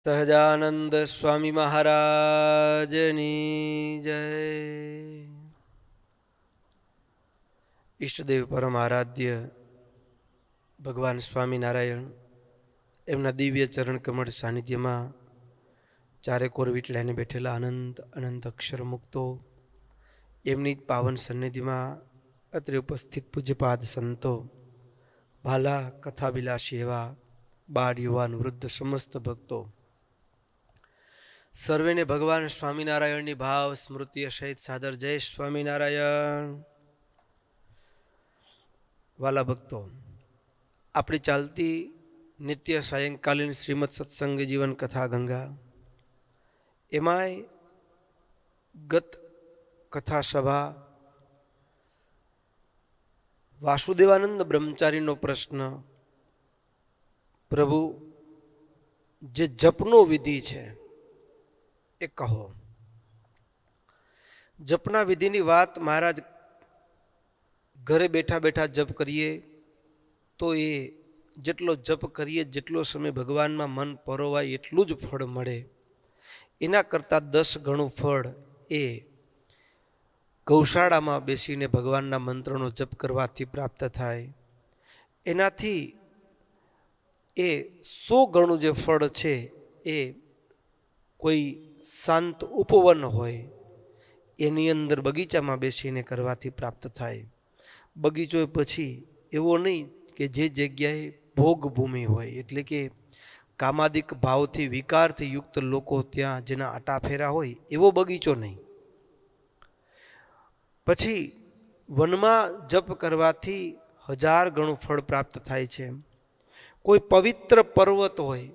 સહજાનંદ સ્વામી મહારાજની જય. ઈષ્ટદેવ પરમ આરાધ્ય ભગવાન સ્વામિનારાયણ એમના દિવ્ય ચરણ કમળ સાનિધ્યમાં ચારેકોર વીટલાઈને બેઠેલા અનંત અનંત અક્ષર મુક્તો, એમની પાવન સન્નિધિમાં અત્રે ઉપસ્થિત પૂજ્યપાદ સંતો, ભાલા કથાવિલાસી એવા બાળ યુવાન વૃદ્ધ સમસ્ત ભક્તો, સર્વેને ભગવાન સ્વામિનારાયણની ભાવ સ્મૃતિ સહિત સાદર જય સ્વામિનારાયણ. વાલા ભક્તો, આપણી ચાલતી નિત્ય સાયંકાલીન શ્રીમદ સત્સંગ જીવન કથા ગંગા, એમાંય ગત કથા સભા વાસુદેવાનંદ બ્રહ્મચારીનો પ્રશ્ન, પ્રભુ જે જપનો વિધિ છે એ કહો. જપના વિધિની વાત મહારાજ, ઘરે બેઠા બેઠા જપ કરીએ તો એ જેટલો જપ કરીએ, જેટલો સમય ભગવાનમાં મન પરોવાય એટલું જ ફળ મળે. એના કરતાં 10 ગણું ફળ એ ગૌશાળામાં બેસીને ભગવાનના મંત્રનો જપ કરવાથી પ્રાપ્ત થાય. એનાથી એ 100 ગણું જે ફળ છે એ કોઈ શાંત ઉપવન હોય એની અંદર બગીચામાં બેસીને કરવાથી પ્રાપ્ત થાય. બગીચો પછી એવો નહીં કે જે જગ્યાએ ભોગભૂમિ હોય, એટલે કે કામાદિક ભાવથી વિકારથી યુક્ત લોકો ત્યાં જેના આટાફેરા હોય એવો બગીચો નહીં. પછી વનમાં જપ કરવાથી 1000 ગણું ફળ પ્રાપ્ત થાય છે. કોઈ પવિત્ર પર્વત હોય,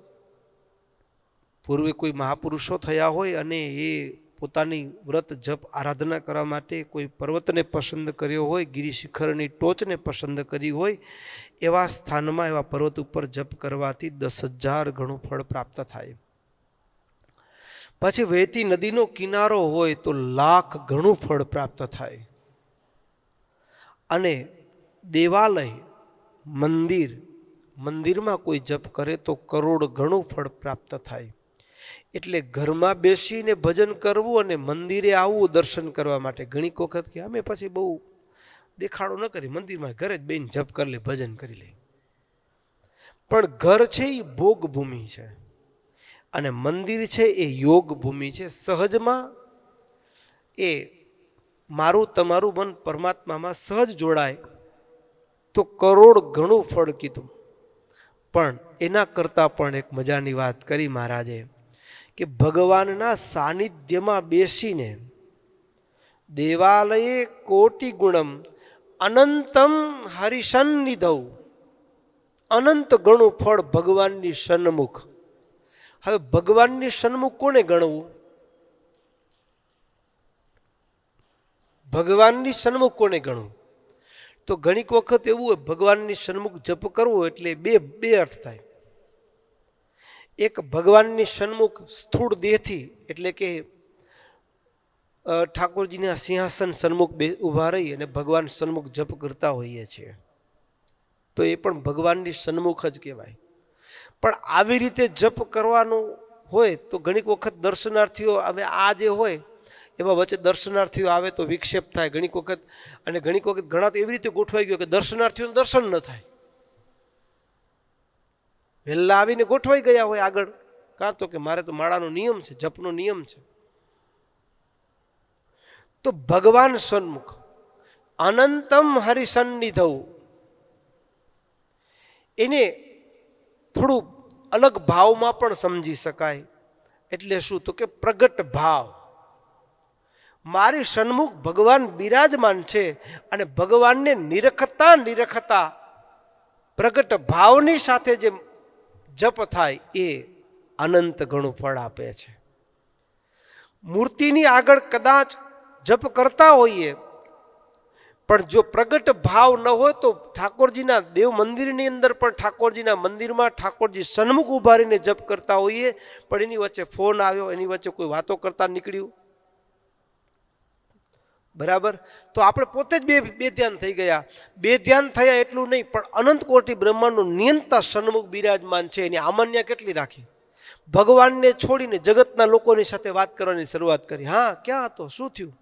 પૂર્વે કોઈ મહાપુરુષો થયા હોય અને એ પોતાની વ્રત જપ આરાધના કરવા માટે કોઈ પર્વતને પસંદ કર્યો હોય, ગિરિ શિખરની ટોચને પસંદ કરી હોય, એવા સ્થાનમાં એવા પર્વત ઉપર જપ કરવાથી 10,000 ગણું ફળ પ્રાપ્ત થાય. પછી વહેતી નદીનો કિનારો હોય તો 1,00,000 ગણું ફળ પ્રાપ્ત થાય. અને દેવાલય, મંદિરમાં કોઈ જપ કરે તો 1 કરોડ ગણું ફળ પ્રાપ્ત થાય. એટલે ઘરમાં બેસીને ભજન કરવું અને મંદિરે આવવું દર્શન કરવા માટે. ઘણી વખત કે અમે પછી બહુ દેખાડો ન કરી, મંદિરમાં ઘરે જ બેન જપ કરી લે, ભજન કરી લે. પણ ઘર છે એ ભોગ ભૂમિ છે અને મંદિર છે એ યોગ ભૂમિ છે. સહજમાં એ મારું તમારું મન પરમાત્મામાં સહજ જોડાય તો 1 કરોડ ગણું ફળ કીધું. પણ એના કરતાં પણ એક મજાની વાત કરી મહારાજે કે ભગવાનના સાનિધ્યમાં બેસીને દેવાલયે કોટિ ગુણમ અનંતમ હરિસન્નિધૌ, અનંત ગણું ફળ ભગવાનની સન્મુખ. હવે ભગવાનની સન્મુખ કોને ગણવું? ભગવાનની સન્મુખ કોને ગણવું? તો ઘણીક વખત એવું હોય, ભગવાનની સન્મુખ જપ કરવો એટલે બે અર્થ થાય. એક ભગવાનની સન્મુખ સ્થૂળ દેહથી, એટલે કે ઠાકોરજીના સિંહાસન સન્મુખ ઊભા રહી અને ભગવાન સન્મુખ જપ કરતા હોઈએ છીએ તો એ પણ ભગવાનની સન્મુખ જ કહેવાય. પણ આવી રીતે જપ કરવાનું હોય તો ઘણીક વખત દર્શનાર્થીઓ, હવે આ જે હોય એમાં વચ્ચે દર્શનાર્થીઓ આવે તો વિક્ષેપ થાય ઘણીક વખત. અને ઘણીક વખત ઘણા તો એવી રીતે ગોઠવાઈ ગયો કે દર્શનાર્થીઓનું દર્શન ન થાય. વહેલા આવીને ગોઠવાઈ ગયા હોય આગળ, કાં તો કે મારે તો માળાનો નિયમ છે, જપનો નિયમ છે. તો ભગવાન સન્મુખ અનંતમ હરિસન્નિધૌ, એને થોડું અલગ ભાવમાં પણ સમજી શકાય. એટલે શું? તો કે પ્રગટ ભાવ. મારી સન્મુખ ભગવાન બિરાજમાન છે અને ભગવાનને નિરખતા પ્રગટ ભાવની સાથે જે જપ થાય એ અનંત ગણું ફળ આપે છે. મૂર્તિની આગળ કદાચ જપ કરતા હોઈએ પણ જો પ્રગટ ભાવ ન હોય તો ઠાકોરજીના દેવ મંદિરની અંદર પણ ઠાકોરજીના મંદિરમાં ઠાકોરજી સન્મુખ ઉભા રહીને જપ કરતા હોઈએ, પણ એની વચ્ચે ફોન આવ્યો, એની વચ્ચે કોઈ વાતો કરતા નીકળ્યું, બરાબર, તો આપણે પોતે જ બે ધ્યાન થઈ ગયા. બે ધ્યાન થયા એટલું નહીં, પણ અનંત કોટી બ્રહ્માંડનું નિયંતા સન્મુખ બિરાજમાન છે, એની આમાન્ય કેટલી રાખી. ભગવાનને છોડીને જગતના લોકોની સાથે વાત કરવાની શરૂઆત કરી. હા, ક્યાં હતો, શું થયું,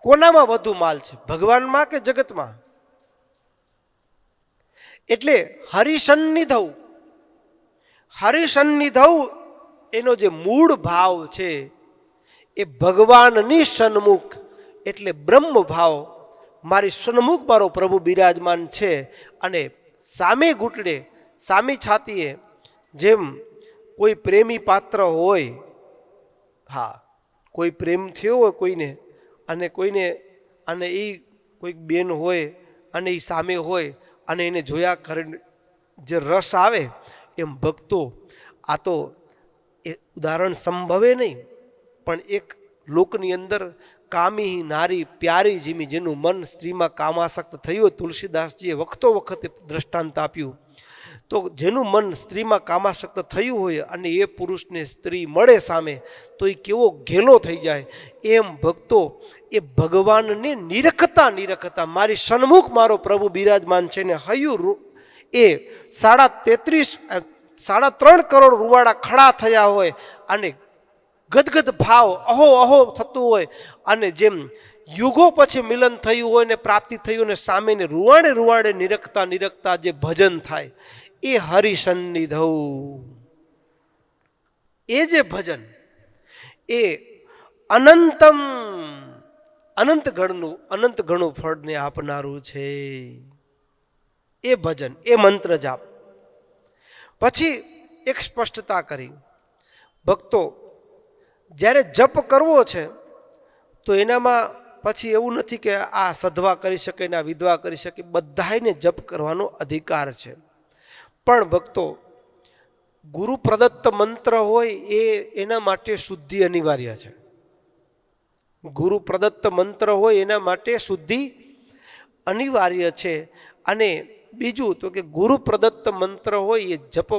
કોનામાં વધુ માલ છે, ભગવાનમાં કે જગતમાં? એટલે હરિસન્નિધૌ એનો જે મૂળ ભાવ છે એ ભગવાનની સન્મુખ, એટલે બ્રહ્મ ભાવ. મારી સન્મુખ મારો પ્રભુ બિરાજમાન છે, અને સામે ઘૂંટડે, સામી છાતીએ જેમ કોઈ પ્રેમી પાત્ર હોય, હા, કોઈ પ્રેમ થયો હોય કોઈને, અને એ કોઈક બેન હોય અને એ સામે હોય અને એને જોયા કરે જે રસ આવે, એમ ભક્તો, આ તો એ ઉદાહરણ સંભવે નહીં, પણ એક લોકની અંદર કામી નારી પ્યારી જીમી, જેનું મન સ્ત્રીમાં કામાસક્ત થયું. તુલસીદાસજીએ વખતો વખતે દ્રષ્ટાંત આપ્યું. તો જેનું મન સ્ત્રીમાં કામાસક્ત થયું હોય અને એ પુરુષને સ્ત્રી મળે સામે, તો એ કેવો ઘેલો થઈ જાય. એમ ભક્તો એ ભગવાનને નિરખતા મારી સન્મુખ મારો પ્રભુ બિરાજમાન છે ને હયું એ 3.5 કરોડ રૂવાડા ખડા થયા હોય અને ગદગદ ભાવ અહો થતું હોય, અને જેમ યુગો પછી મિલન થયું હોય ને પ્રાપ્તિ થયું ને સામેને રૂવાડે નિરખતા જે ભજન થાય એ હરિસન્નિધૌ. એ જે ભજન એ અનંત ગણું ફળને આપનારું છે. એ ભજન, એ મંત્ર જાપ. પછી એક સ્પષ્ટતા કરી, ભક્તો જ્યારે જપ કરવો છે તો એનામાં પછી એવું નથી કે આ સધવા કરી શકે ને આ વિધવા કરી શકે, બધાને જપ કરવાનો અધિકાર છે. પણ ભક્તો ગુરુ પ્રદત્ત મંત્ર હોય એના માટે શુદ્ધિ અનિવાર્ય છે. ગુરુ પ્રદત્ત મંત્ર હોય એના માટે શુદ્ધિ અનિવાર્ય છે. અને બીજું તો કે ગુરુ પ્રદત્ત મંત્ર હોય એ જપ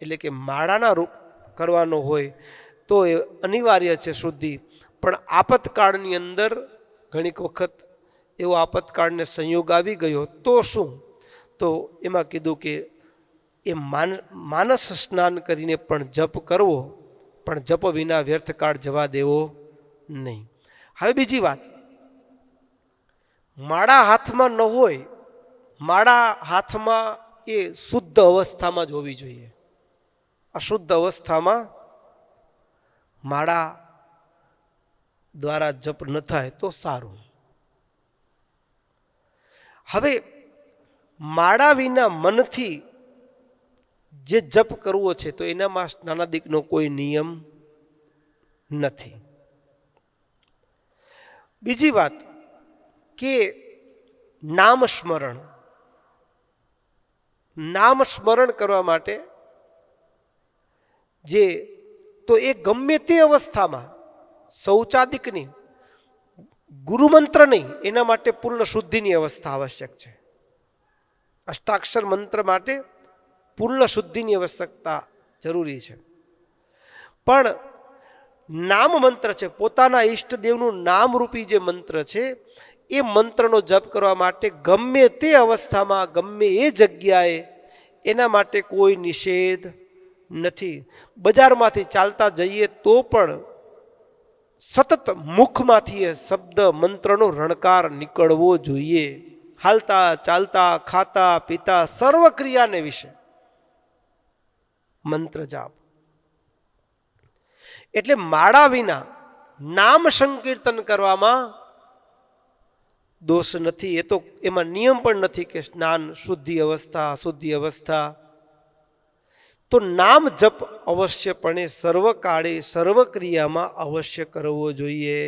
એટલે કે માળાના રૂપ કરવાનો હોય તો એ અનિવાર્ય છે શુદ્ધિ. પણ આપતકાળની અંદર ઘણીક વખત એવો આપતકાળને સંયોગ આવી ગયો તો શું, તો એમાં કીધું કે એ માનસ સ્નાન કરીને પણ જપ કરવો, પણ જપ વિના વ્યર્થકાળ જવા દેવો નહીં. હવે બીજી વાત, માળા હાથમાં ન હોય, માળા હાથમાં એ શુદ્ધ અવસ્થામાં જ હોવી જોઈએ. અશુદ્ધ અવસ્થામાં માળા દ્વારા જપ ન થાય તો સારું. હવે માળા વિના મનથી જે જપ કરવો છે તો એનામાં સ્નાનાદિકનો કોઈ નિયમ નથી. બીજી વાત કે નામ સ્મરણ કરવા માટે જે તો એ ગમે તે અવસ્થામાં શૌચાદિકની ગુરુમંત્ર નહીં, એના માટે પૂર્ણ શુદ્ધિની અવસ્થા આવશ્યક છે. અષ્ટાક્ષર મંત્ર માટે પૂર્ણ શુદ્ધિની આવશ્યકતા જરૂરી છે. પણ નામ મંત્ર છે, પોતાના ઈષ્ટદેવનું નામરૂપી જે મંત્ર છે એ મંત્રનો જપ કરવા માટે ગમે તે અવસ્થામાં ગમે એ જગ્યાએ એના માટે કોઈ નિષેધ નથી. બજારમાંથી ચાલતા જઈએ તો પણ સતત મુખમાંથી એ શબ્દ મંત્રનો રણકાર નીકળવો જોઈએ. હાલતા ચાલતા ખાતા પીતા સર્વ ક્રિયાને વિશે મંત્ર જાપ. એટલે માળા વિના નામ સંકીર્તન કરવામાં દોષ નથી. એ તો એમાં નિયમ પણ નથી કે સ્નાન શુદ્ધિ અવસ્થા અશુદ્ધિ અવસ્થા. તો નામ જપ અવશ્યપણે સર્વકાળે સર્વ ક્રિયામાં અવશ્ય કરવો જોઈએ,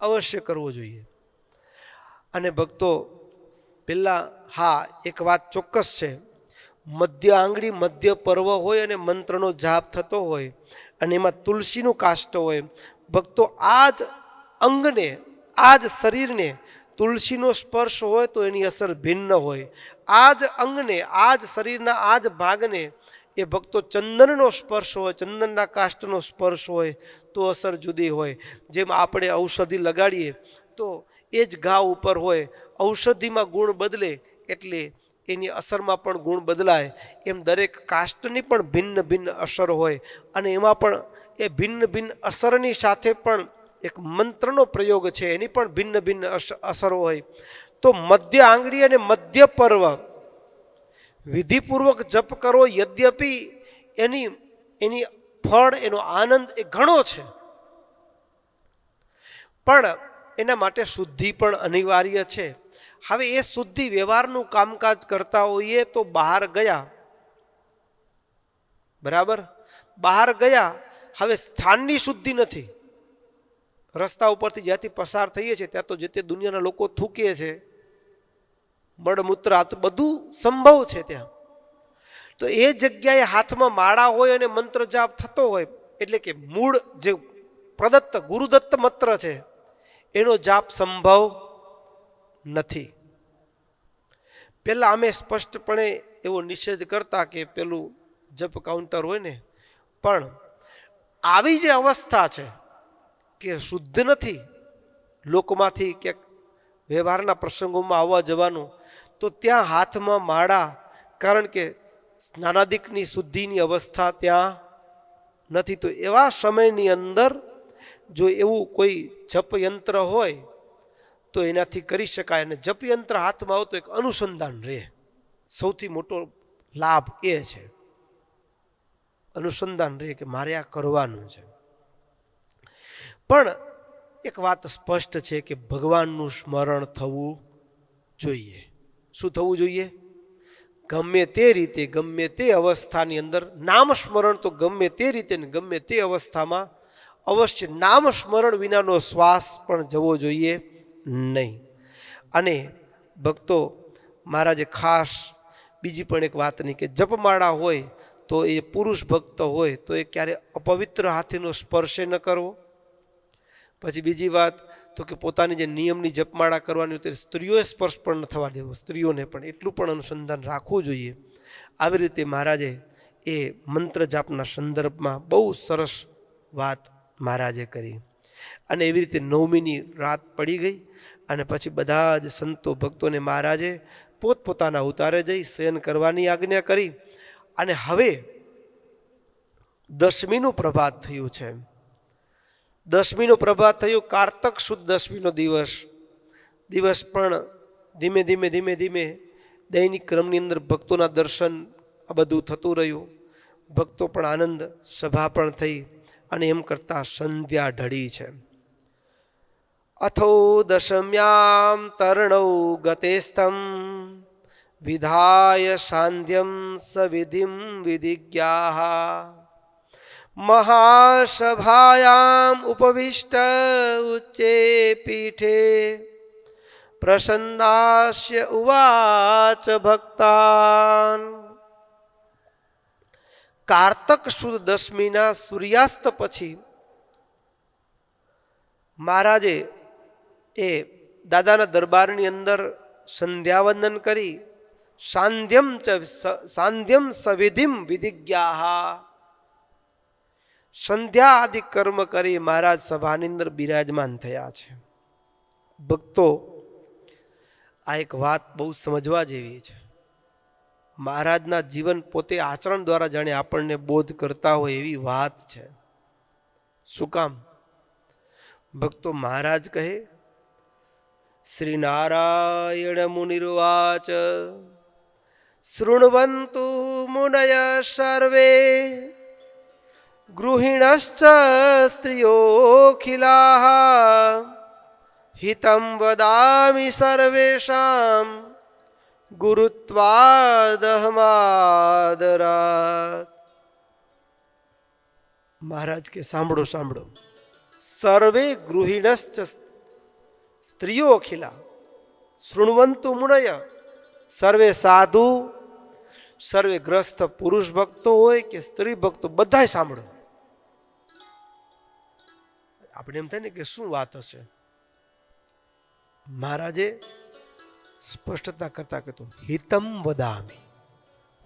અવશ્ય કરવો જોઈએ. અને ભક્તો પેલા હા એક વાત ચોક્કસ છે, મધ્ય આંગળી મધ્ય પર્વ હોય અને મંત્રનો જાપ થતો હોય અને એમાં તુલસીનું કાષ્ટ હોય, ભક્તો આ જ અંગને આ જ શરીરને તુલસીનો સ્પર્શ હોય તો એની અસર ભિન્ન હોય. આ જ અંગને આ જ શરીરના આ જ ભાગને એ ભક્તો ચંદનનો સ્પર્શ હોય, ચંદનના કાષ્ટનો સ્પર્શ હોય તો અસર જુદી હોય. જેમ આપણે ઔષધિ લગાડીએ તો એ જ ઘા ઉપર હોય, ઔષધિમાં ગુણ બદલે એટલે એની અસરમાં પણ ગુણ બદલાય, એમ દરેક કાષ્ટની પણ ભિન્ન ભિન્ન અસર હોય અને એમાં પણ એ ભિન્ન ભિન્ન અસરની સાથે પણ એક મંત્રનો પ્રયોગ છે, એની પણ ભિન્ન ભિન્ન અસરો હોય. તો મધ્ય આંગળી અને મધ્ય પર્વ વિધિપૂર્વક જપ કરો, યદ્યપિ એની ફળ, એનો આનંદ એ ઘણો છે, પણ એના માટે શુદ્ધિ પણ અનિવાર્ય છે. હવે એ શુદ્ધિ વ્યવહારનું કામકાજ કરતા હોઈએ તો બહાર ગયા, બરાબર, બહાર ગયા, હવે સ્થાનની શુદ્ધિ નથી. રસ્તા ઉપરથી જ્યાંથી પસાર થઈએ છીએ ત્યાં તો જે તે દુનિયાના લોકો થૂકે છે, મળમૂત્ર બધું સંભવ છે ત્યાં. તો એ જગ્યાએ હાથમાં માળા હોય અને મંત્ર જાપ થતો હોય, એટલે કે મૂળ જે પ્રદત્ત ગુરુદત્ત મંત્ર છે એનો જાપ સંભવ નથી. પેલા અમે સ્પષ્ટપણે એવો નિષેધ કરતા કે પેલું જપ કાઉન્ટર હોય ને, પણ આવી જે અવસ્થા છે કે શુદ્ધ નથી, લોકમાંથી કે વ્યવહારના પ્રસંગોમાં આવવા જવાનું, તો ત્યાં હાથમાં માળા, કારણ કે સ્નાનાદિકની શુદ્ધિની અવસ્થા ત્યાં નથી. તો એવા સમયની અંદર જો એવું કોઈ જપ યંત્ર હોય તો એનાથી કરી શકાય. અને જપ યંત્ર હાથમાં આવતો એક અનુસંધાન રહે, સૌથી મોટો લાભ એ છે, અનુસંધાન રહે કે મારે આ કરવાનું છે. પણ એક વાત સ્પષ્ટ છે કે ભગવાનનું સ્મરણ થવું જોઈએ. શું થવું જોઈએ? ગમે તે રીતે, ગમે તે અવસ્થાની અંદર નામ સ્મરણ તો ગમે તે રીતે ને ગમે તે અવસ્થામાં અવશ્ય નામ સ્મરણ વિનાનો શ્વાસ પણ જવો જોઈએ નહીં. અને ભક્તો મહારાજે ખાસ બીજી પણ એક વાતની કે જપમાળા હોય તો એ પુરુષ ભક્ત હોય તો એ ક્યારે અપવિત્ર હાથીનો સ્પર્શ ન કરવો. પછી બીજી વાત તો કે પોતાની જે નિયમની જપમાળા કરવાની હોય સ્ત્રીઓએ સ્પર્શ પણ ન થવા દેવો, સ્ત્રીઓને પણ એટલું પણ અનુસંધાન રાખવું જોઈએ. આવી રીતે મહારાજે એ મંત્ર જાપના સંદર્ભમાં બહુ સરસ વાત મહારાજે કરી. અને એવી રીતે નવમીની રાત પડી ગઈ અને પછી બધા જ સંતો ભક્તોને મહારાજે પોતપોતાના ઉતારે જઈ શયન કરવાની આજ્ઞા કરી. અને હવે દશમીનું પ્રભાત થયું છે. દશમીનો પ્રભાત થયો, કારતક સુદ દશમીનો દિવસ પણ ધીમે ધીમે ધીમે ધીમે દૈનિક ક્રમની અંદર ભક્તોના દર્શન આ બધું થતું રહ્યું. ભક્તો પણ આનંદ સભા પણ થઈ અને એમ કરતા સંધ્યા ઢળી છે. અથો દશમ્યામ તર્ણૌ ગતેસ્તમ વિધાય સાંધ્યમ સવિધિમ વિધિજ્ઞાઃ મહાસભાયામ ઉપવિષ્ટ ઉચ્ચે પીઠે પ્રસન્નાસ્ય ઉવાચ ભક્તાન. કારતક સુદ દશમીના સૂર્યાસ્ત પછી મહારાજે એ દાદાના દરબારની અંદર સંધ્યાવંદન કરી સાંધ્યમ સવિધિમ વિધિજ્ઞાઃ સંધ્યા આદિ કર્મ કરી મહારાજ સભાની અંદર બિરાજમાન થયા છે. ભક્તો આ એક વાત બહુ સમજવા જેવી છે. મહારાજના જીવન પોતે આચરણ દ્વારા જાણે આપણને બોધ કરતા હોય એવી વાત છે. શું કામ? ભક્તો મહારાજ કહે શ્રી નારાયણ મુનિર્વાચ શૃણવંતુ મુનય સર્વે ગૃહિણશ્ચ સ્ત્રિયોખિલાઃ હિતં વદામિ સર્વેષાં ગુરુત્વાદહમાદરાત. મહારાજ કે સાંભળો સાંભળો, સર્વે ગૃહિણશ્ચ સ્ત્રીઓ અખિલા શૃણવંતુ મુનય, સર્વે સાધુ, સર્વે ગ્રસ્ત પુરુષ ભક્તો હોય કે સ્ત્રી ભક્તો બધાય સાંભળો. આપણે એમ થાય ને કે શું વાત હશે. મહારાજે સ્પષ્ટતા કરતા કહેતો હિતમ વદામિ,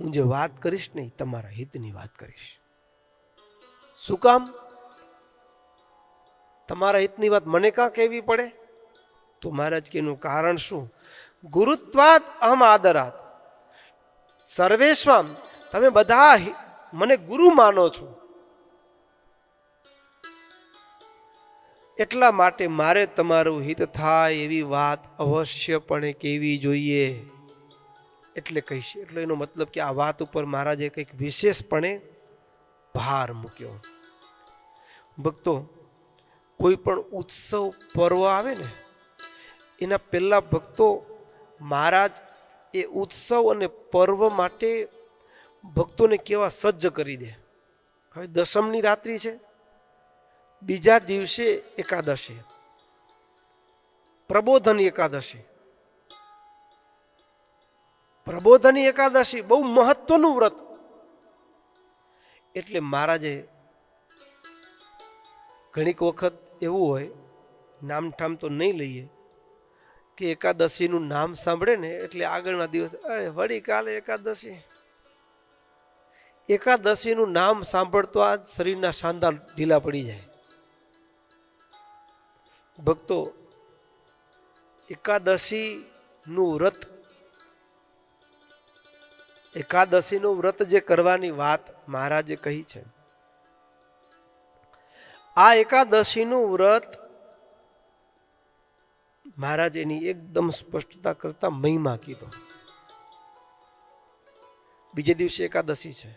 હું જે વાત કરીશ ને તમારા હિતની વાત કરીશ. શું કામ? તમારા હિતની વાત મને કાં કહેવી પડે? તો મહારાજ કે એનું કારણ શું? ગુરુત્વાદ અહમ આદરાત, સર્વેશ્વમ, તમે બધા મને ગુરુ માનો છો, એટલા માટે મારે તમારું હિત થાય એવી વાત અવશ્યપણે કહેવી જોઈએ. એટલે કહીશ. એટલે એનો મતલબ કે આ વાત ઉપર મહારાજે કંઈક વિશેષપણે ભાર મૂક્યો. ભક્તો, કોઈ પણ ઉત્સવ પર્વ આવે ને એના પહેલા ભક્તો મહારાજ એ ઉત્સવ અને પર્વ માટે ભક્તોને કેવા સજ્જ કરી દે. હવે દશમની રાત્રિ છે, બીજા દિવસે એકાદશી, પ્રબોધની એકાદશી. પ્રબોધની એકાદશી બહુ મહત્વનું વ્રત. એટલે મહારાજે ઘણીક વખત એવું હોય, નામઠામ તો નહીં લઈએ, કે એકાદશીનું નામ સાંભળે ને એટલે આગળના દિવસ વળી કાલે એકાદશી. એકાદશીનું નામ સાંભળતો આ શરીરના સાંધા ઢીલા પડી જાય. ભક્તો, એકાદશીનું વ્રત, એકાદશીનું વ્રત જે કરવાની વાત મહારાજે કહી છે, આ એકાદશીનું વ્રત મહારાજ એની એકદમ સ્પષ્ટતા કરતા મહિમા કીધો. બીજે દિવસે એકાદશી છે,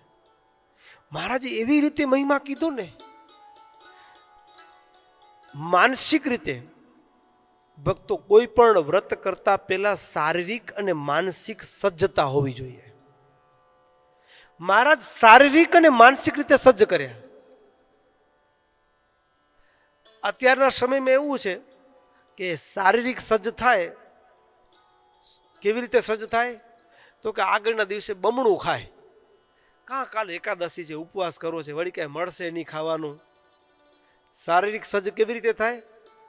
મહારાજે એવી રીતે મહિમા કીધો ને, માનસિક રીતે. ભક્તો, કોઈ પણ વ્રત કરતા પહેલા શારીરિક અને માનસિક સજ્જતા હોવી જોઈએ. મહારાજ શારીરિક અને માનસિક રીતે સજ્જ કર્યા. અત્યારના સમયમાં એવું છે કે શારીરિક સજ્જ થાય, કેવી રીતે સજ્જ થાય? તો કે આગળના દિવસે બમણું ખાય. કાલે એકાદશી છે, ઉપવાસ કરવો છે, વળી કાંઈ મળશે નહીં ખાવાનું. શારીરિક સજ્જ કેવી રીતે થાય?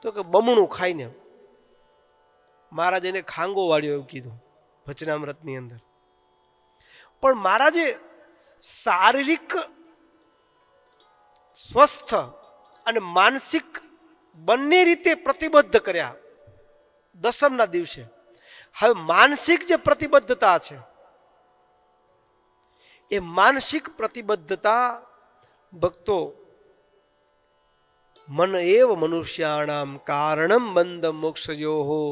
તો કે બમણું ખાઈને. મહારાજ એને ખાંગો વાળ્યો એવું કીધું વચનામૃતની અંદર. પણ મહારાજે શારીરિક સ્વસ્થ અને માનસિક બંને રીતે પ્રતિબદ્ધ કર્યા દશમના દિવસે. હવે માનસિક જે પ્રતિબદ્ધતા છે, એ માનસિક પ્રતિબદ્ધતા ભક્તો, મન એવ મનુષ્યાણામ કારણમ બંધ મોક્ષયોહો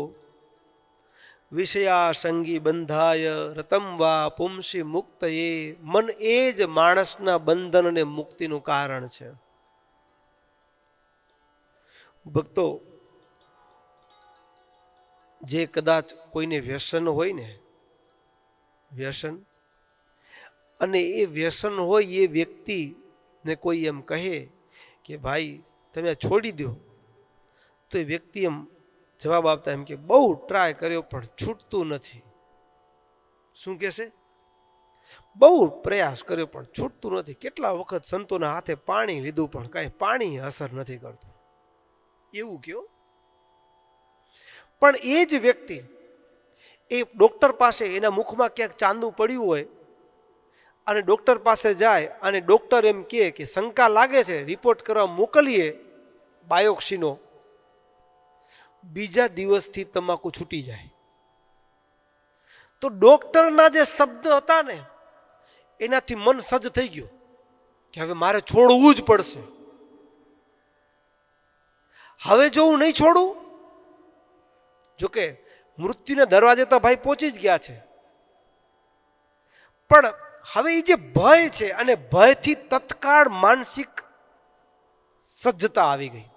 વિષયાસંગી બંધાય રતમ વા પુંસી મુક્તયે. મન એ જ માણસના બંધન અને મુક્તિનું કારણ છે. ભક્તો, જે કદાચ કોઈને વ્યસન હોય ને, વ્યસન, અને એ વ્યસન હોય એ વ્યક્તિને કોઈ એમ કહે કે ભાઈ તમે છોડી દો, તો એ વ્યક્તિ એમ જવાબ આપતા એમ કે બહુ ટ્રાય કર્યો પણ છૂટતું નથી. શું કહેશે? બહુ પ્રયાસ કર્યો પણ છૂટતું નથી. કેટલા વખત સંતોના હાથે પાણી લીધું પણ કાંઈ પાણી અસર નથી કરતું, એવું કયો. પણ એ જ વ્યક્તિ એ ડોક્ટર પાસે, એના મુખમાં ક્યાંક ચાંદુ પડ્યું હોય અને ડોક્ટર પાસે જાય અને ડોક્ટર એમ કહે કે શંકા લાગે છે, રિપોર્ટ કરવા મોકલીએ બાયોપ્સીનો, બીજા દિવસથી તમાકુ છૂટી જાય. તો ડોક્ટરના જે શબ્દ હતા ને, એનાથી મન સજ્જ થઈ ગયું કે હવે મારે છોડવું જ પડશે. હવે જો હું નહીં છોડું, જોકે મૃત્યુના દરવાજે તો ભાઈ પહોંચી જ ગયા છે, પણ હવે એ જે ભય છે, અને ભયથી તત્કાળ માનસિક સજ્જતા આવી ગઈ.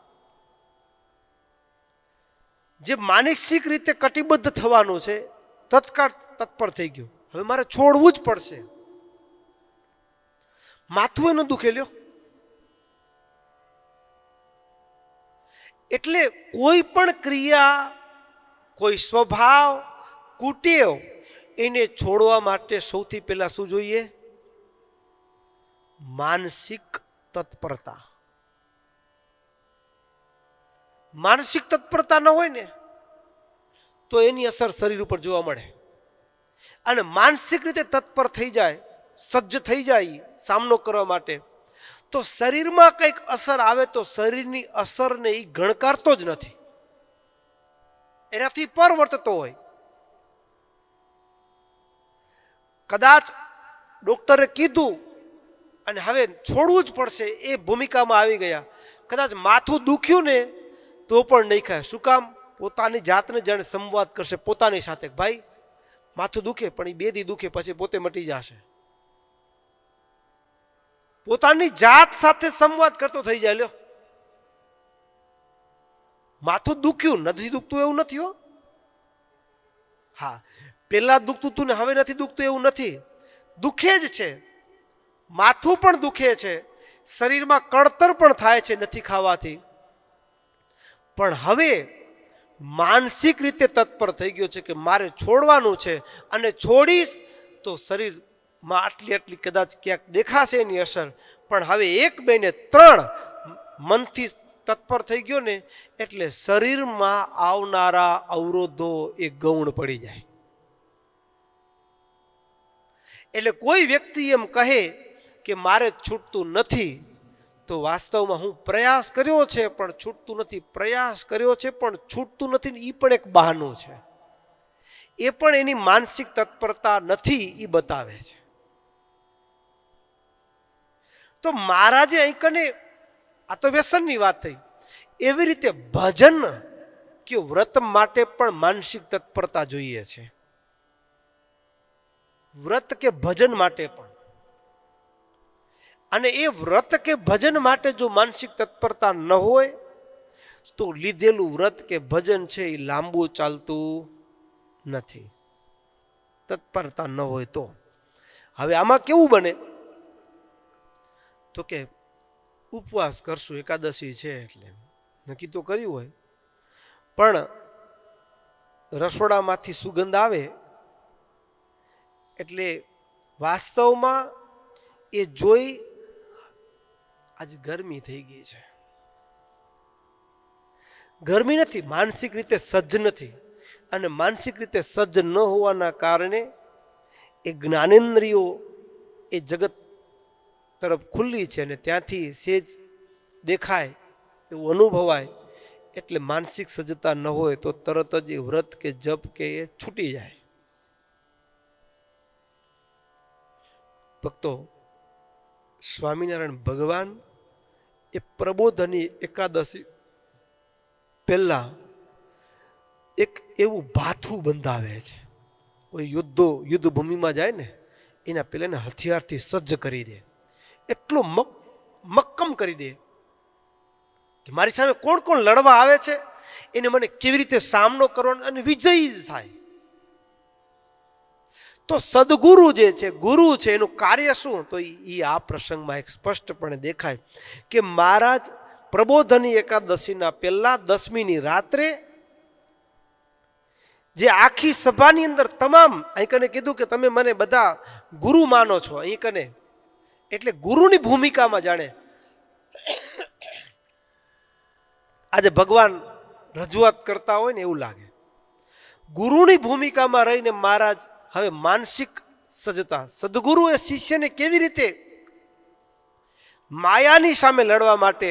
જે માનસિક રીતે કટિબદ્ધ થવાનું છે, તત્કાળ તત્પર થઈ ગયું. હવે મારે છોડવું જ પડશે. માથું એનું દુખે લ્યો. એટલે કોઈ પણ ક્રિયા, કોઈ સ્વભાવ, કુટેવ, એને છોડવા માટે સૌથી પહેલા શું જોઈએ? માનસિક તત્પરતા. માનસિક તત્પરતા ન હોય ને તો એની અસર શરીર ઉપર જોવા મળે. અને માનસિક રીતે તત્પર થઈ જાય, સજ્જ થઈ જાય સામનો કરવા માટે, તો શરીરમાં કંઈક અસર આવે તો શરીરની અસરને એ ગણકારતો જ નથી, એનાથી પર વર્તતો હોય. કદાચ ડૉક્ટરે કીધું અને હવે છોડવું જ પડશે એ ભૂમિકામાં આવી ગયા. કદાચ માથું દુખ્યું ને તો પણ નહીં ખાય. શું કામ? પોતાની જાતને જાણે સંવાદ કરશે પોતાની સાથે, ભાઈ માથું દુખે પણ એ 2 દી દુખે પછી પોતે મટી જશે. પોતાની જાત સાથે સંવાદ કરતો થઈ જાય. લ્યો, માથું દુખ્યું નથી દુખતું એવું નથી હો. હા, પેલા દુખતું હતું ને હવે નથી દુખતું એવું નથી, દુખે જ છે. માથું પણ દુખે છે, શરીરમાં કળતર પણ થાય છે નથી ખાવાથી, પણ હવે માનસિક રીતે તત્પર થઈ ગયો છે કે મારે છોડવાનું છે અને છોડીશ તો શરીરમાં આટલી આટલી કદાચ ક્યાંક દેખાશે એની અસર, પણ હવે 1, 2 ને 3 મનથી તત્પર થઈ ગયો ને એટલે શરીરમાં આવનારા અવરોધો એ ગૌણ પડી જાય. એટલે કોઈ વ્યક્તિ એમ કહે કે મારે છૂટતું નથી તો વાસ્તવમાં હું પ્રયાસ કર્યો છે પણ છૂટતું નથી, પ્રયાસ કર્યો છે પણ છૂટતું નથી, એ પણ એક બહાનું છે. એ પણ એની માનસિક તત્પરતા નથી એ બતાવે છે. તો મહારાજે અહીં કને આ તો વ્યસનની વાત થઈ, એવી રીતે ભજન કે વ્રત માટે પણ માનસિક તત્પરતા જોઈએ છે. વ્રત કે ભજન માટે પણ, અને એ વ્રત કે ભજન માટે જો માનસિક તત્પરતા ન હોય તો લીધેલું વ્રત કે ભજન છે એ લાંબુ ચાલતું નથી. તત્પરતા ન હોય તો હવે આમાં કેવું બને તો કે ઉપવાસ કરશું, એકાદશી છે એટલે નક્કી તો કર્યું હોય, પણ રસોડામાંથી સુગંધ આવે એટલે વાસ્તવમાં એ જોઈ આજે ગરમી થઈ ગઈ છે. ગરમી નથી, માનસિક રીતે સજ્જ નથી, અને માનસિક રીતે સજ્જ ન હોવાના કારણે એ જ્ઞાનેન્દ્રિયો એ જગત તરફ ખુલ્લી છે અને ત્યાંથી સેજ દેખાય એવું અનુભવાય, એટલે માનસિક સજ્જતા ન હોય તો તરત જ એ વ્રત કે જપ કે એ છૂટી જાય. ભક્તો, સ્વામિનારાયણ ભગવાન એ પ્રબોધની એકાદશી પહેલા એક એવું ભાથું બંધાવે છે. કોઈ યુદ્ધ ભૂમિમાં જાય ને એના પહેલા એને હથિયારથી સજ્જ કરી દે, એટલો મક્કમ કરી દે કે મારી સામે કોણ કોણ લડવા આવે છે એને મને કેવી રીતે સામનો કરવાનો અને વિજયી થાય. તો સદગુરુ જે છે, ગુરુ છે, એનું કાર્ય શું? તો એ આ પ્રસંગમાં એક સ્પષ્ટપણે દેખાય કે મહારાજ પ્રબોધની એકાદશીના પહેલા 10મીની રાત્રે જે આખી સભાની અંદર તમામ અહીં કને કીધું કે તમે મને બધા ગુરુ માનો છો અહીં કને, એટલે ગુરુની ભૂમિકામાં જાણે આજે ભગવાન રજૂઆત કરતા હોય ને એવું લાગે. ગુરુની ભૂમિકામાં રહીને મહારાજ હવે માનસિક સજ્જતા, સદગુરુ એ શિષ્યને કેવી રીતે માયાની સામે લડવા માટે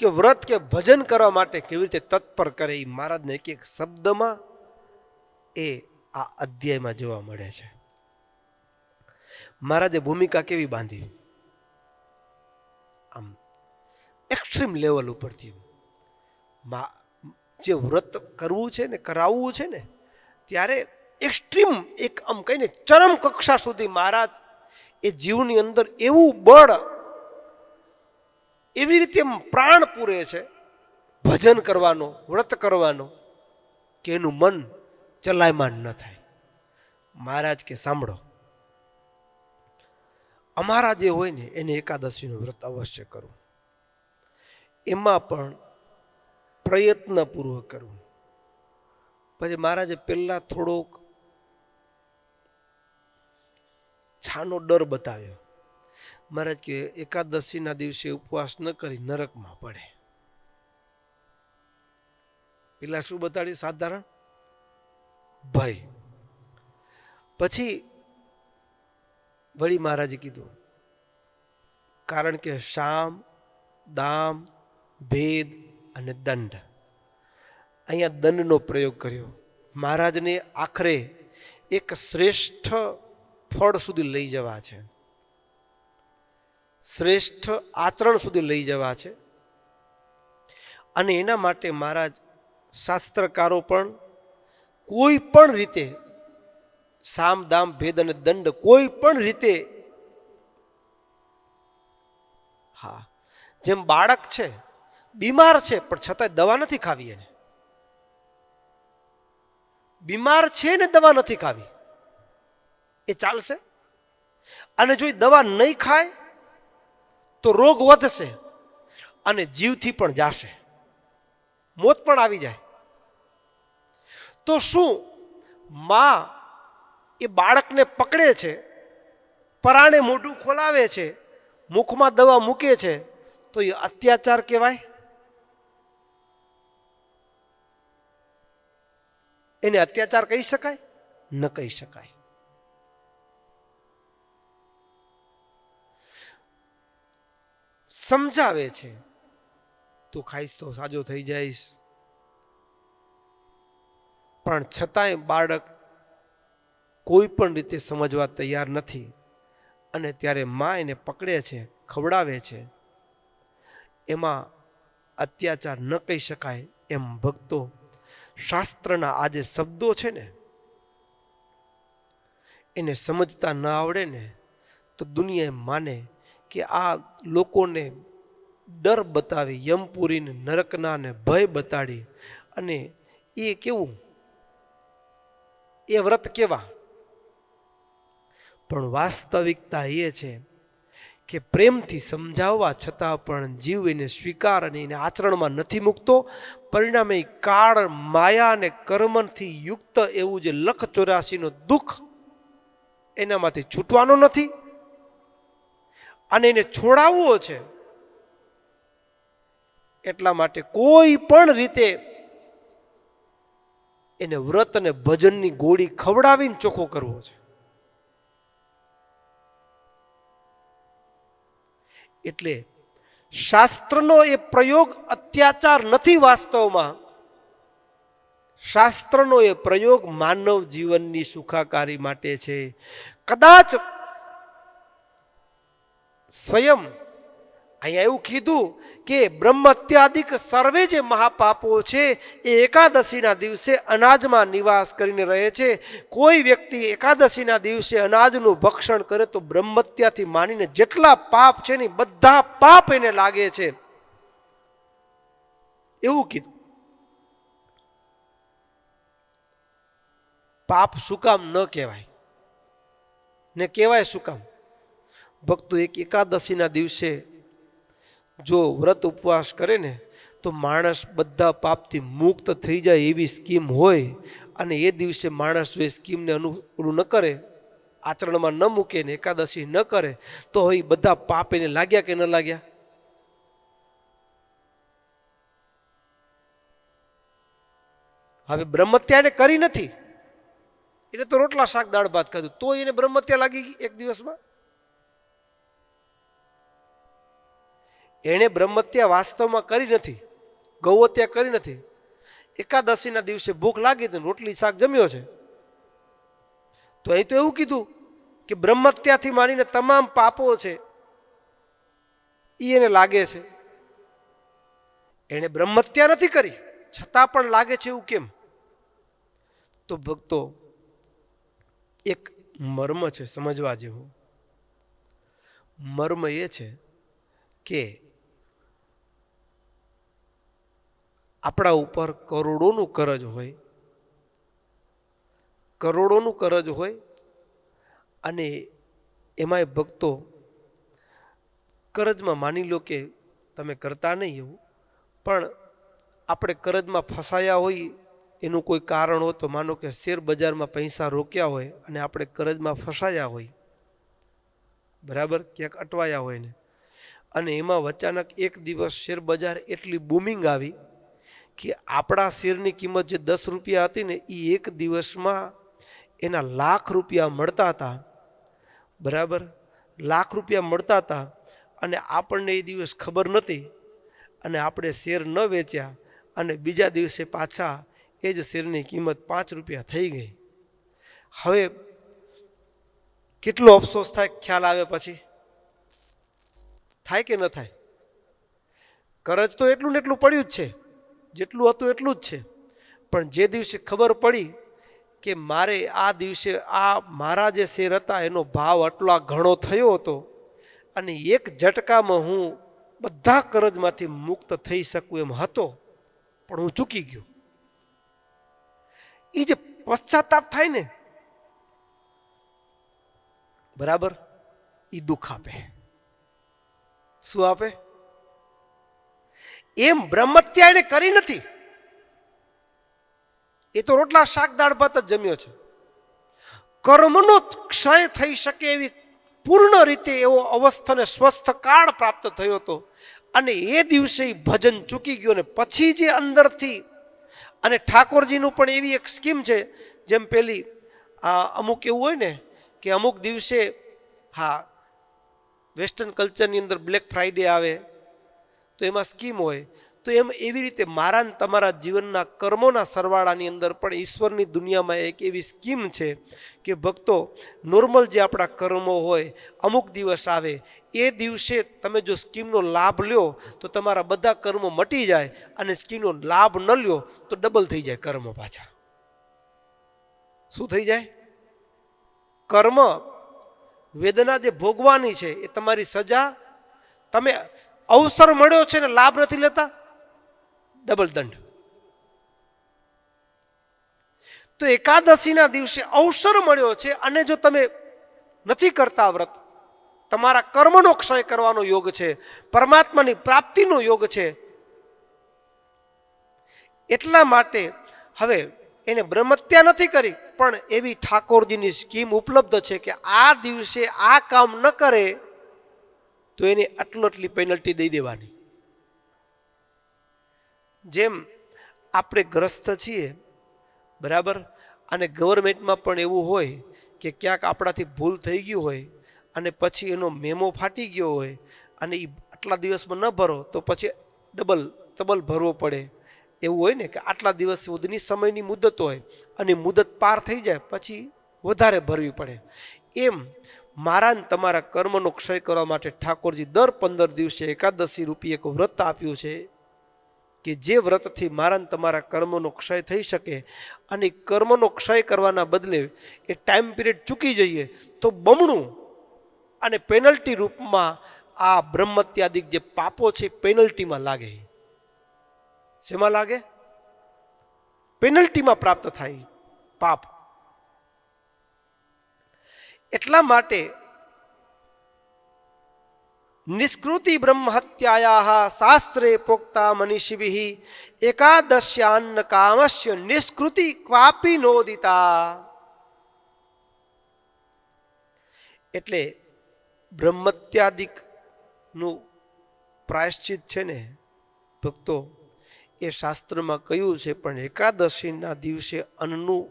કે વ્રત કે ભજન કરવા માટે કેવી રીતે તત્પર કરે એ મહારાજને એક એક શબ્દમાં એ આ અધ્યાયમાં જોવા મળે છે. મહારાજે ભૂમિકા કેવી બાંધી, આમ એક્સ્ટ્રીમ લેવલ ઉપરથી જે વ્રત કરવું છે ને કરાવવું છે ને ત્યારે એક્સ્ટ્રીમ એક આમ કહીને ચરમ કક્ષા સુધી મહારાજ એ જીવની અંદર એવું બળ એવી રીતે પ્રાણ પૂરે છે ભજન કરવાનો, વ્રત કરવાનો કે એનું મન ચલાયમાન ન થાય. મહારાજ કે સાંભળો, અમારા જે હોય ને એને એકાદશીનું વ્રત અવશ્ય કરવું, એમાં પણ પ્રયત્નપૂર્વક કરવું. પછી મહારાજે પહેલા થોડોક છાનો ડર બતાવ્યો. મહારાજ કે એકાદશીના દિવસે ઉપવાસ ન કરી નરકમાં પડે. પેલા શું બતાડ્યું? સાધારણ ભય. પછી વળી મહારાજે કીધું કારણ કે શામ, દામ, ભેદ અને દંડ, અહીંયા દંડનો પ્રયોગ કર્યો. મહારાજને આખરે એક શ્રેષ્ઠ ફળ સુધી લઈ જવા છે, શ્રેષ્ઠ આચરણ સુધી લઈ જવા છે. અને એના માટે મહારાજ શાસ્ત્રકારો પણ કોઈ પણ રીતે સામ દામ ભેદ અને દંડ કોઈ પણ રીતે, હા, જેમ બાળક છે બીમાર છે પણ છતાંય દવા નથી ખાવી, એને બીમાર છે ને દવા નથી ખાવી, એ ચાલશે? અને જો દવા નહીં ખાય તો રોગ વધશે અને જીવથી પણ જાશે, મોત પણ આવી જાય. તો શું માં એ બાળકને પકડે છે, પરાણે મોઢું ખોલાવે છે, મુખમાં દવા મૂકે છે, તો એ અત્યાચાર કહેવાય? એને અત્યાચાર કહી શકાય? ન કહી શકાય. સમજાવે છે, તું ખાઈશ તો સાજો થઈ જઈશ, પણ છતાંય બાળક કોઈ પણ રીતે સમજવા તૈયાર નથી. અને ત્યારે માં એને પકડે છે, ખવડાવે છે. એમાં અત્યાચાર ન કહી શકાય એમ ભક્તો શાસ્ત્રના આ જે શબ્દો છે ને, એને સમજતા ન આવડે ને તો દુનિયા એમ માને કે આ લોકોને ડર બતાવી, યમપુરીને નરકના ને ભય બતાડી, અને એ કેવું, એ વ્રત કેવા? પણ વાસ્તવિકતા એ છે કે પ્રેમથી સમજાવવા છતાં પણ જીવ એને સ્વીકાર અને એને આચરણમાં નથી મૂકતો. પરિણામે કાળ, માયા અને કર્મથી યુક્ત એવું જે લખ 84નું દુઃખ એનામાંથી છૂટવાનું નથી, અને એને છોડાવવો છે. એટલા માટે કોઈ પણ રીતે એને વ્રત અને ભજનની ગોળી ખવડાવીને ચોખ્ખો કરવો છે. એટલે શાસ્ત્રનો એ પ્રયોગ અત્યાચાર નથી, વાસ્તવમાં શાસ્ત્રનો એ પ્રયોગ માનવ જીવનની સુખાકારી માટે છે. કદાચ સ્વયં અહીંયા એવું કીધું કે બ્રહ્મત્યાદિક સર્વે જે મહાપાપો છે એ એકાદશીના દિવસે અનાજમાં નિવાસ કરીને રહે છે. કોઈ વ્યક્તિ એકાદશીના દિવસે અનાજનું ભક્ષણ કરે તો બ્રહ્મત્યાથી માનીને જેટલા પાપ છે ને બધા પાપ એને લાગે છે, એવું કીધું. પાપ શું કામ ન કહેવાય ને કહેવાય શું કામ? ભક્તો એક એકાદશીના દિવસે જો વ્રત ઉપવાસ કરે ને તો માણસ બધા પાપથી મુક્ત થઈ જાય એવી સ્કીમ હોય, અને એ દિવસે માણસ જો એ સ્કીમને અનુસરું ન કરે, આચરણમાં ન મૂકે ને એકાદશી ન કરે તો એ બધા પાપ એને લાગ્યા કે ન લાગ્યા? હવે બ્રહ્મત્યા એને કરી નથી, એટલે તો રોટલા શાક દાળ ભાત ખાધું તો એને બ્રહ્મત્યા લાગી એક દિવસમાં? એણે બ્રહ્મત્યા વાસ્તવમાં કરી નથી, ગૌહત્યા કરી નથી. એકાદશીના દિવસે ભૂખ લાગી તો રોટલી શાક જમ્યો છે. તો અહીં તો એવું કીધું કે બ્રહ્મત્યાથી માનીને તમામ પાપો છે એ એને લાગે છે. એણે બ્રહ્મત્યા નથી કરી છતાં પણ લાગે છે, એવું કેમ? તો ભક્તો એક મર્મ છે સમજવા જેવું. મર્મ એ છે કે આપણા ઉપર કરોડોનું કરજ હોય, કરોડોનું કરજ હોય, અને એમાંય ભક્તો કરજમાં માની લો કે તમે કરતા નહીં એવું, પણ આપણે કરજમાં ફસાયા હોય એનું કોઈ કારણ હોય, તો માનો કે શેર બજારમાં પૈસા રોક્યા હોય અને આપણે કરજમાં ફસાયા હોય, બરાબર, ક્યાંક અટવાયા હોય ને, અને એમાં અચાનક એક દિવસ શેર બજાર એટલી બૂમિંગ આવી કે આપણા શેરની કિંમત જે 10 રૂપિયા હતી ને એ એક દિવસમાં એના લાખ રૂપિયા મળતા હતા, બરાબર, લાખ રૂપિયા મળતા હતા, અને આપણને એ દિવસ ખબર નહોતી, અને આપણે શેર ન વેચ્યા, અને બીજા દિવસે પાછા એ જ શેરની કિંમત 5 રૂપિયા થઈ ગઈ. હવે કેટલો અફસોસ થાય ખ્યાલ આવે પછી? થાય કે ન થાય? કરજ તો એટલું ને એટલું પડ્યું જ છે, જેટલું હતું એટલું જ છે. પણ જે દિવસે ખબર પડી કે મારે આ દિવસે આ મારા જે શેર હતા એનો ભાવ આટલો ઘણો થયો હતો અને એક ઝટકામાં હું બધા કરજમાંથી મુક્ત થઈ શકું એમ હતો, પણ હું ચૂકી ગયો. એ જે પશ્ચાતાપ થાય ને, બરાબર, એ દુઃખ આપે. શું આપે? એમ બ્રહ્મત્યા એને કરી નથી, એ તો રોટલા શાક દાળ ભાત જ જમ્યો છે. કર્મનો ક્ષય થઈ શકે એવી પૂર્ણ રીતે એવો અવસ્થાને સ્વસ્થ કાળ પ્રાપ્ત થયો હતો અને એ દિવસે ભજન ચૂકી ગયો ને પછી જે અંદરથી. અને ઠાકોરજીનું પણ એવી એક સ્કીમ છે, જેમ પેલી અમુક એવું હોય ને કે અમુક દિવસે, હા, વેસ્ટર્ન કલ્ચરની અંદર બ્લેક ફ્રાઈડે આવે તો એમાં સ્કીમ હોય, તો એમ એવી રીતે મારા ને તમારા જીવનના કર્મોના સરવાળાની અંદર પણ ઈશ્વરની દુનિયામાં એક એવી સ્કીમ છે કે ભક્તો, નોર્મલ જે આપણા કર્મો હોય અમુક દિવસ આવે, એ દિવસે તમે જો સ્કીમનો લાભ લ્યો તો તમારા બધા કર્મો મટી જાય, અને સ્કીમનો લાભ ન લ્યો તો ડબલ થઈ જાય કર્મો પાછા. શું થઈ જાય? કર્મ વેદના જે ભોગવાની છે એ તમારી સજા. તમે અવસર મળ્યો છે ને લાભ નથી લેતા, ડબલ દંડ. તો એકાદશીના દિવસે અવસર મળ્યો છે અને જો તમે નથી કરતા વ્રત, તમારા કર્મનો ક્ષય કરવાનો યોગ છે, પરમાત્માની પ્રાપ્તિનો યોગ છે. એટલા માટે હવે એને બ્રહ્મત્યા નથી કરી, પણ એવી ઠાકોરજીની સ્કીમ ઉપલબ્ધ છે કે આ દિવસે આ કામ ન કરે તો એને આટલી પેનલ્ટી દઈ દેવાની. જેમ આપણે ગ્રસ્ત છીએ, બરાબર, અને ગવર્મેન્ટમાં પણ એવું હોય કે ક્યાંક આપણાથી ભૂલ થઈ ગયું હોય અને પછી એનો મેમો ફાટી ગયો હોય અને એ આટલા દિવસમાં ન ભરો તો પછી ડબલ ભરવો પડે. એવું હોય ને કે આટલા દિવસ સુધીની સમયની મુદત હોય અને મુદત પાર થઈ જાય પછી વધારે ભરવી પડે. એમ મારા ને તમારા કર્મનો ક્ષય કરવા માટે ઠાકોરજી દર 15 દિવસે એકાદશી રૂપી એક વ્રત આપ્યું છે કે જે વ્રતથી મારા ને તમારા કર્મનો ક્ષય થઈ શકે. અને કર્મનો ક્ષય કરવાના બદલે એ ટાઈમ પીરિયડ ચૂકી જઈએ તો બમણું અને પેનલ્ટી રૂપમાં આ બ્રહ્મત્યાદિક જે પાપો છે પેનલ્ટીમાં લાગે. શેમાં લાગે? પેનલ્ટીમાં પ્રાપ્ત થાય પાપ. એટલા માટે નિષ્કૃતિ બ્રહ્મહત્યાયાઃ શાસ્ત્રે પ્રોક્તા મનીષિભિઃ એકાદશ્યાન્ન કામસ્ય નિષ્કૃતિ ક્વાપી નોદિતા. એટલે બ્રહ્મત્યાદિકનું પ્રાયશ્ચિત છે ને ભક્તો, એ શાસ્ત્રમાં કહ્યું છે, પણ એકાદશીના દિવસે અન્નનું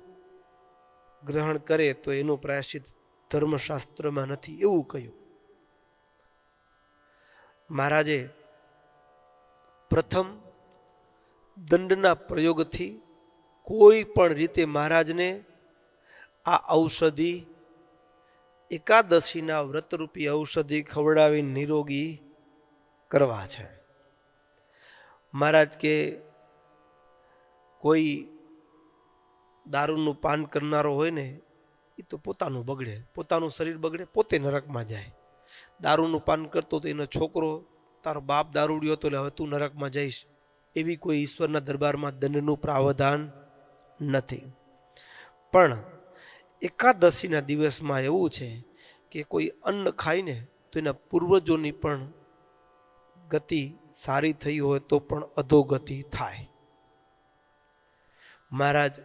ગ્રહણ કરે તો એનું પ્રાયશ્ચિત ધર્મશાસ્ત્રમાં નથી એવું કહ્યું. મહારાજે પ્રથમ દંડના પ્રયોગથી કોઈ પણ રીતે મહારાજને આ ઔષધિ એકાદશીના વ્રતરૂપી ઔષધિ ખવડાવી નિરોગી કરવા છે. મહારાજ કે કોઈ દારૂનું પાન કરનારો હોય ને એ તો પોતાનું બગડે, પોતાનું શરીર બગડે, પોતે નરકમાં જાય. દારૂનું પાન કરતો તો એનો છોકરો, તારો બાપ દારૂડિયો હતો એટલે હવે તું નરકમાં જઈશ, એવી કોઈ ઈશ્વરના દરબારમાં દંડનું પ્રાવધાન નથી. પણ એકાદશીના દિવસમાં એવું છે કે કોઈ અન્ન ખાઈને તો એના પૂર્વજોની પણ ગતિ સારી થઈ હોય તો પણ અધોગતિ થાય. મહારાજ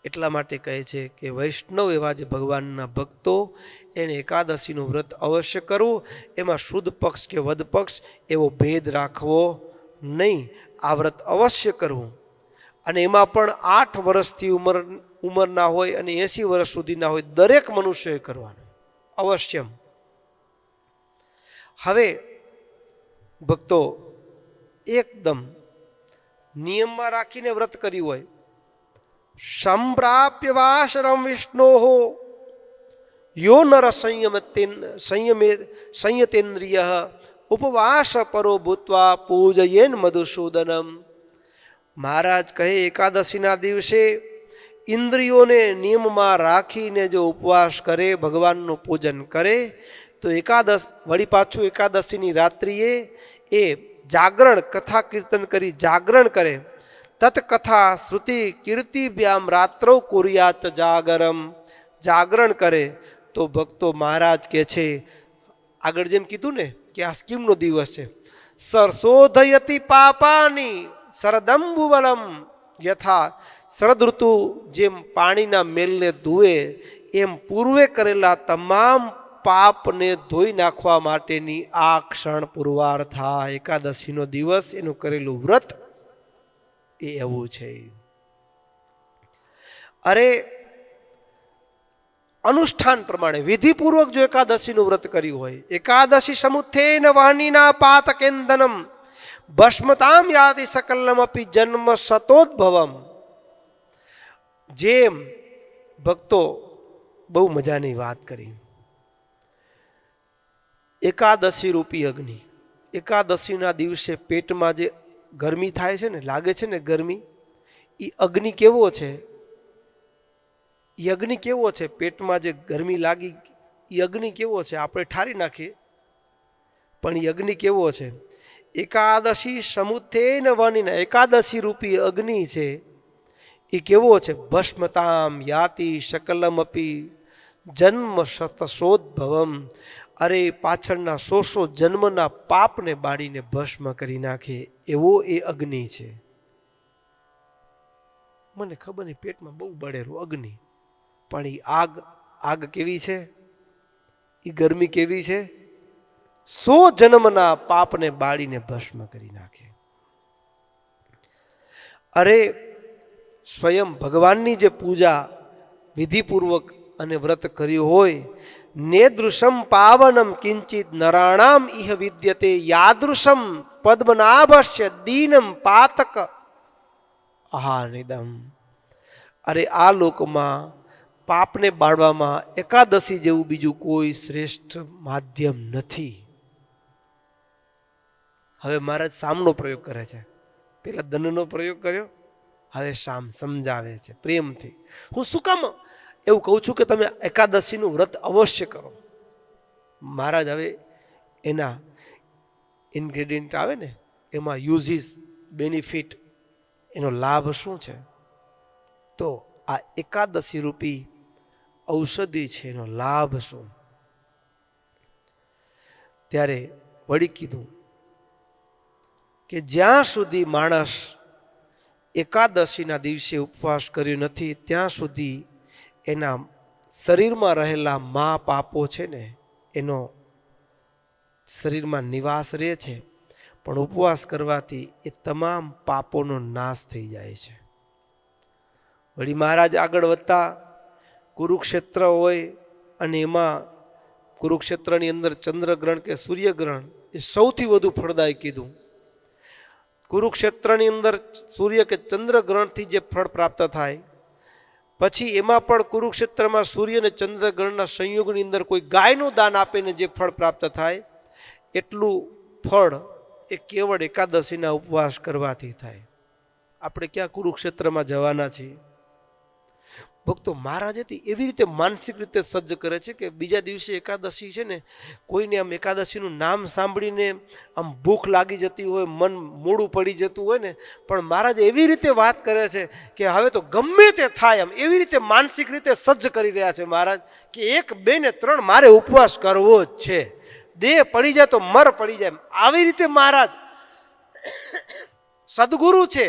એટલા માટે કહે છે કે વૈષ્ણવ એવા જે ભગવાનના ભક્તો એને એકાદશીનું વ્રત અવશ્ય કરવું. એમાં શુદ્ધ પક્ષ કે વદ પક્ષ એવો ભેદ રાખવો નહીં. આ વ્રત અવશ્ય કરવું. અને એમાં પણ 8 વર્ષથી ઉંમરના હોય અને 80 વર્ષ સુધીના હોય દરેક મનુષ્યએ કરવાનું અવશ્યમ. હવે ભક્તો એકદમ નિયમમાં રાખીને વ્રત કર્યું હોય, સંપ્રાપ્ય વાશરમ વિષ્ણોઃ યો નર સંયતેન્દ્રિય ઉપવાસ પરો ભૂત્વા પૂજયેન મધુસૂદનમ. મહારાજ કહે એકાદશીના દિવસે ઇન્દ્રિયોને નિયમમાં રાખીને જો ઉપવાસ કરે, ભગવાનનું પૂજન કરે, તો વળી પાછું એકાદશીની રાત્રિએ એ જાગરણ, કથા કીર્તન કરી જાગરણ કરે. તત્કથા શ્રુતિ કીર્તિભ્યામ રાત્રૌ કુર્યાત જાગરમ. જાગરણ કરે તો ભક્તો મહારાજ કહે છે, આગળ જેમ કીધું ને કે આ સ્કીમનો દિવસ છે. સરશોધયતિ પાપાની શરદંબુવનમ યથા. શરદ ઋતુ જેમ પાણીના મેલને ધુએ એમ પૂર્વે કરેલા તમામ પાપને ધોઈ નાખવા માટેની આ ક્ષણ પુરવાર થાય. એકાદશીનો દિવસ, એનું કરેલું વ્રત એ એવું છે. અરે અનુષ્ઠાન પ્રમાણે વિધિપૂર્વક જો એકાદશીનું વ્રત કર્યું હોય, એકાદશી સમુત્થેન વાહનીના પાતકેન્દનમ ભસ્મતામ યાતિ સકલમ અપી જન્મ સતોદ્ભવમ. જેમ ભક્તો બહુ મજાની વાત કરી. એકાદશી રૂપી અગ્નિ, એકાદશીના દિવસે પેટમાં જે ગરમી થાય છે ને, લાગે છે ને ગરમી, એ અગ્નિ કેવો છે? એ અગ્નિ કેવો છે? પેટમાં જે ગરમી લાગી એ અગ્નિ કેવો છે? આપણે ઠારી નાખીએ, પણ એ અગ્નિ કેવો છે? એકાદશી સમુત્થેન વાનીના, એકાદશી રૂપી અગ્નિ છે એ કેવો છે? ભસ્મતામ યાતિ શકલમ અપી જન્મ શતશોદ્ભવમ. અરે પાછળના 100 જન્મના પાપને બાળીને ભસ્મ કરી નાખે એવો એ અગ્નિ છે. મને ખબર નહીં, પેટમાં બહુ બળેલું અગ્નિ, પણ એ આગ કેવી છે? એ ગરમી કેવી છે? 100 જન્મના પાપને બાળીને ભસ્મ કરી નાખે. અરે સ્વયં ભગવાનની જે પૂજા વિધિપૂર્વક અને વ્રત કર્યું હોય, નેદૃશમ પાવનમ કિંચિત નરાણામ ઇહ વિદ્યતે યાદૃશમ પદ્મનાભસ્ય દીનમ પાતક આહાનિદમ. અરે આ લોકમાં પાપને બાળવામાં એકાદશી જેવું બીજું કોઈ શ્રેષ્ઠ માધ્યમ નથી. હવે મહારાજ સામનો પ્રયોગ કરે છે. પેલા દંડનો પ્રયોગ કર્યો, હવે સામ સમજાવે છે પ્રેમથી. હું શું કામ એવું કહું છું કે તમે એકાદશીનું વ્રત અવશ્ય કરો. મહારાજ હવે એના ઇન્ગ્રેડિયન્ટ આવે ને, એમાં યુઝિસ, બેનિફિટ, એનો લાભ શું છે? તો આ એકાદશી રૂપી ઔષધિ છે, એનો લાભ શું? ત્યારે વળી કીધું કે જ્યાં સુધી માણસ એકાદશીના દિવસે ઉપવાસ કર્યો નથી, ત્યાં સુધી એના શરીરમાં રહેલા મા પાપો છે ને, એનો શરીરમાં નિવાસ રહે છે. પણ ઉપવાસ કરવાથી એ તમામ પાપોનો નાશ થઈ જાય છે. વળી મહારાજ આગળ વધતા કુરુક્ષેત્ર હોય, અને એમાં કુરુક્ષેત્રની અંદર ચંદ્રગ્રહણ કે સૂર્યગ્રહણ એ સૌથી વધુ ફળદાયી કીધું. કુરુક્ષેત્રની અંદર સૂર્ય કે ચંદ્રગ્રહણથી જે ફળ પ્રાપ્ત થાય, પછી એમાં પણ કુરુક્ષેત્રમાં સૂર્ય અને ચંદ્રગ્રહણના સંયોગની અંદર કોઈ ગાયનું દાન આપીને જે ફળ પ્રાપ્ત થાય, એટલું ફળ એ કેવળ એકાદશીના ઉપવાસ કરવાથી થાય. આપણે ક્યાં કુરુક્ષેત્રમાં જવાના છીએ? ભક્તો મહારાજેથી એવી રીતે માનસિક રીતે સજ્જ કરે છે કે બીજા દિવસે એકાદશી છે ને, કોઈને આમ એકાદશીનું નામ સાંભળીને આમ ભૂખ લાગી જતી હોય, મન મોડું પડી જતું હોય ને, પણ મહારાજ એવી રીતે વાત કરે છે કે હવે તો ગમે તે થાય, આમ એવી રીતે માનસિક રીતે સજ્જ કરી રહ્યા છે મહારાજ કે 1, 2 ને 3 મારે ઉપવાસ કરવો જ છે. દેહ પડી જાય તો મર પડી જાય, આવી રીતે મહારાજ સદગુરુ છે.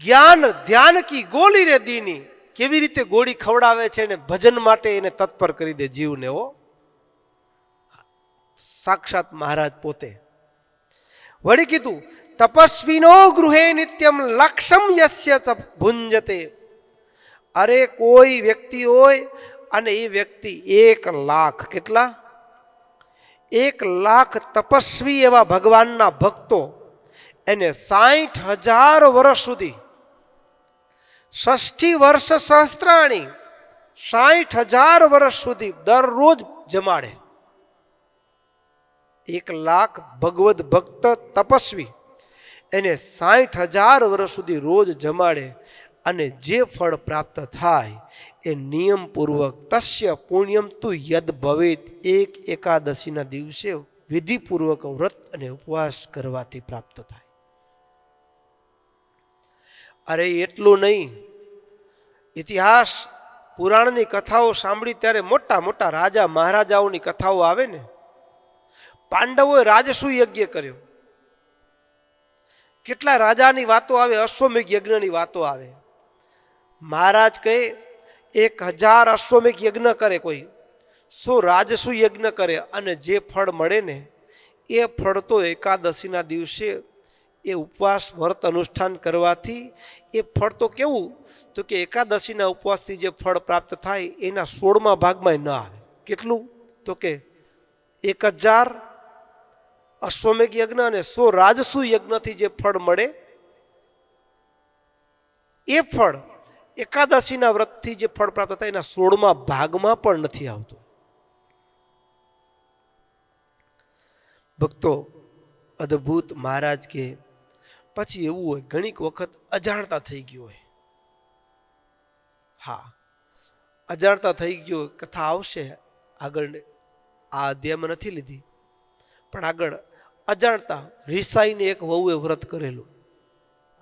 જ્ઞાન ધ્યાન કી ગોળી રે દીની, કેવી રીતે ગોળી ખવડાવે છે ને ભજન માટે એને તત્પર કરી દે જીવને. હો, સાક્ષાત મહારાજ પોતે. વળી કીધું તપસ્વીનો ગૃહે નિત્યમ લક્ષમ યસ્ય ભુંજતે. અરે કોઈ વ્યક્તિ હોય અને એ વ્યક્તિ 1 લાખ, કેટલા? 1 લાખ તપસ્વી એવા ભગવાનના ભક્તો એને 60,000 વર્ષ સુધી, 60 વર્ષ સહસ્ત્રાણી, 60,000 વર્ષ સુધી દરરોજ જમાડે. 1,00,000 ભગવદ ભક્ત તપસ્વી એને 60,000 વર્ષ સુધી રોજ જમાડે અને જે ફળ પ્રાપ્ત થાય એ નિયમપૂર્વક તસ્ય પુણ્યમ તુ યદ ભવેત, એક એકાદશીના દિવસે વિધિપૂર્વક વ્રત અને ઉપવાસ કરવાથી પ્રાપ્ત થાય. અરે એટલું નહીં, ઇતિહાસ પુરાણની કથાઓ સાંભળી ત્યારે મોટા મોટા રાજા મહારાજાઓની કથાઓ આવે ને. પાંડવોએ રાજસુ યજ્ઞ કર્યો. કેટલા રાજાની વાતો આવે, અશ્વમેઘ યજ્ઞની વાતો આવે. મહારાજ કહે 1,000 અશ્વમેઘ યજ્ઞ કરે, કોઈ 100 રાજસુ યજ્ઞ કરે અને જે ફળ મળે ને એ ફળ તો એકાદશીના દિવસે એ ઉપવાસ વ્રત અનુષ્ઠાન કરવાથી એ ફળ તો કેવું, તો કે એકાદશીના ઉપવાસથી જે ફળ પ્રાપ્ત થાય એના 16મા ભાગમાં ન આવે. કેટલું, તો કે 1,000 અશ્વમેઘ યજ્ઞ અને 100 રાજસુ યજ્ઞથી જે ફળ મળે એ ફળ એકાદશીના વ્રતથી જે ફળ પ્રાપ્ત થાય એના 16મા ભાગમાં પણ નથી આવતું. ભક્તો, અદ્ભુત મહારાજ કે પછી એવું હોય ઘણીક વખત અજાણતા થઈ ગયું હોય. હા, અજાણતા થઈ ગયો, કથા આવશે આગળ, આ અધ્યાયમાં નથી લીધી, પણ આગળ અજાણતા રીસાઈને એક વહુએ વ્રત કરેલું.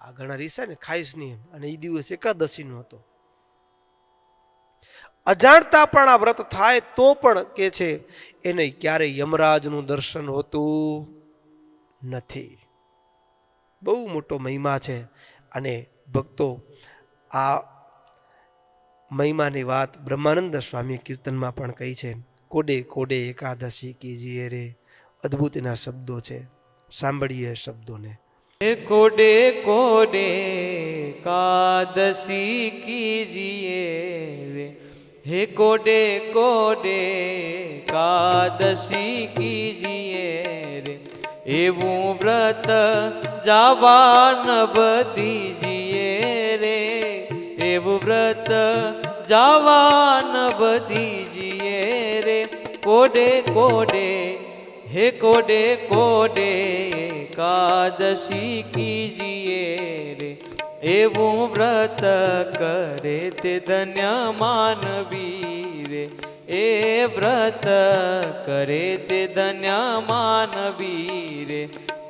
આ ઘણા રીસાય ને ખાઈશ નહીં, અને એ દિવસ એકાદશીનો હતો. અજાણતા પણ આ વ્રત થાય તો પણ કે છે એને ક્યારેય યમરાજનું દર્શન હોતું નથી. બહુ મોટો મહિમા છે. અને ભક્તો, આ મહિમાની વાત બ્રહ્માનંદ સ્વામી કીર્તનમાં પણ કહી છે. કોડે કોડે એકાદશી કીજીએ રે. અદ્ભુત એના શબ્દો છે, સાંભળીએ શબ્દોને. કોડે કોડે એકાદશી કીજીએ રે, હે કોડે કોડે એકાદશી કીજીએ રે, એવું વ્રત જાવા નવ દીજીએ રે, એવું વ્રત જાવા નવ દીજીએ રે. કોડે કોડે હે કોડે કોડે એકાદશી કીજીએ રે, એવું વ્રત કરે તે ધન્ય માનવી રે, એ વ્રત કરે તે ધન્ય માનવી રે.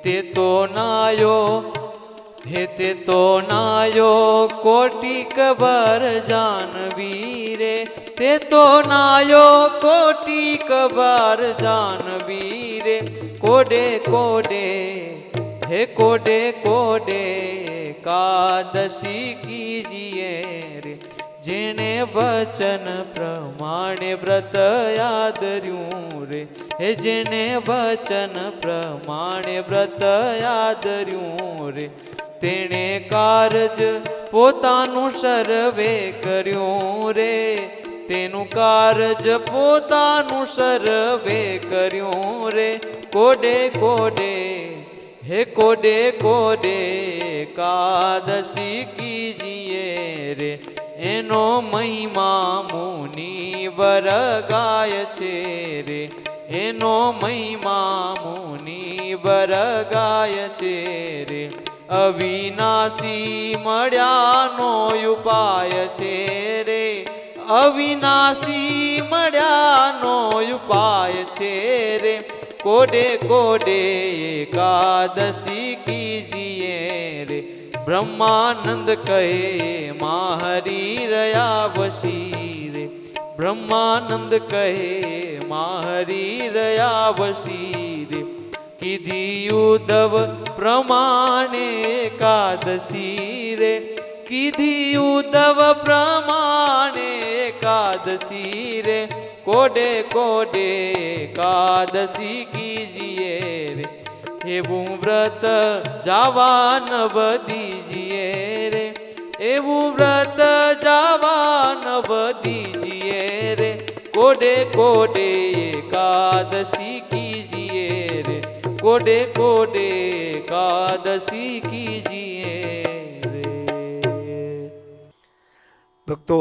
તે તો નાયો હે તે તો નાયો કોટિક વાર જાનવી રે, તે તો નાયો કોટિક વાર જાનવી રે. કોડે કોડે હે કોડે કોડે એકાદશી કીજીએ રે, જેણે વચન પ્રમાણે વ્રત યાદર્યું રે, હે જેણે વચન પ્રમાણે વ્રત યાદર્યું રે, તેણે કારજ પોતાનું સર્વે કર્યું રે, તેનું કારજ પોતાનું સર્વે કર્યું રે. કોડે કોડે હે કોડે કોડે એકાદશી કીજીએ રે, એનો મહિમા મુનિવર ગાય છે રે, એનો મહિમા મુનિવર ગાય છે રે. અવિનાશી મળ્યાનો ઉપાય છે રે, અવિનાશી મળ્યાનો ઉપાય છે રે. કોડે કોડે એકાદશી કીજીએ રે, બ્રહ્માનંદ કહે માહરી રહ્યા વસી રે, બ્રહ્માનંદ કહે માહરી રહ્યા વસી રે. કીધી ઉદ્ધવ પ્રમાણે એકાદશી રે, કીધી ઉદ્ધવ પ્રમાણે એકાદશી રે. કોડે કોડે એકાદશી કીજીએ રે, એવું વ્રત જાવા નવ દીજીએ રે, એવું વ્રત જાવા નવ દીજીએ રે. કોડે કોડે એકાદશી કીજીએ રે, કોડે કોડે એકાદશી કીજીએ રે. ભક્તો,